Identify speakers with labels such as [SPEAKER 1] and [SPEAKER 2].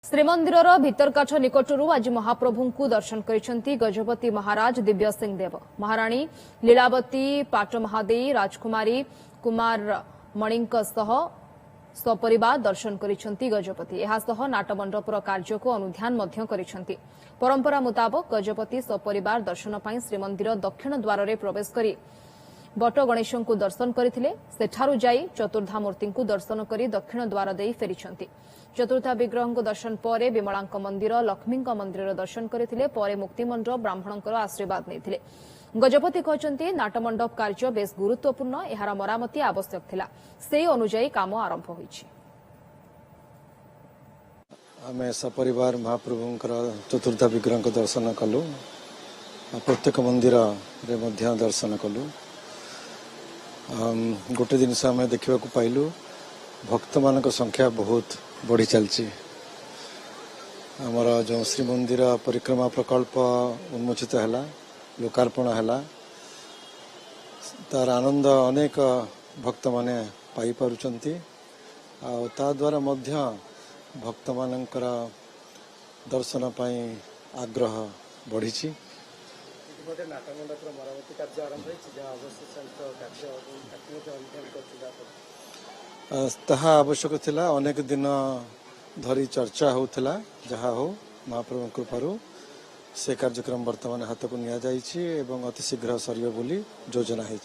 [SPEAKER 1] श्रीमंदिर भितरकाछ निकटरू आज महाप्रभु को दर्शन करिसेंती गजपति महाराज दिव्य सिंह देव महाराणी लीलावती पाट महादेई राजकुमारी कुमार मणिंक सह सपरिवार दर्शन करिसेंती गजपति एहासह नाटमंडपर कार्य को अनुध्यान मध्य करिसेंती। परंपरा मुताबक गजपति सपरिवार दर्शन पई श्रीमंदिर दक्षिण द्वार रे प्रवेश करी बट गणेश को दर्शन करथिले सेठारु जाई चतुर्धा मूर्ति को दर्शन करी दक्षिण द्वार देई फेरिछंती। चतुर्था विग्रह को दर्शन पर विमला मंदिर लक्ष्मी मंदिर दर्शन करथिले परे मुक्तिमंडप ब्राह्मणकर आशीर्वाद नेथिले। गजपति कहचंती नाटमंडप कार्य बेस गुरुत्वपूर्ण एहार मरामती आवश्यक थिला से अनुसार काम आरंभ होईछि।
[SPEAKER 2] आमे सपरिवार महाप्रभुंकर चतुर्था विग्रह को दर्शन कलु प्रत्येक मंदिर रे मध्य दर्शन कलु। गोटे जिनस आम देखा पाइलु भक्त मान संख्या बहुत बढ़ी चलची। आमर जो श्रीमंदिर परिक्रमा प्रकल्प उन्मोचित है लोकार्पण है तार आनंद अनेक भक्त माने पाई पारुचंती ता द्वारा मध्य भक्त मानकर दर्शन पाई आग्रह बढ़ी। ताहा आवश्यक थिला अनेक दिन धरी चर्चा होउथिला जहा हो महाप्रभु कृपारू से कार्यक्रम वर्तमान हाथ को निया जाइछि एवं अति शीघ्र सरियो बोली योजना है।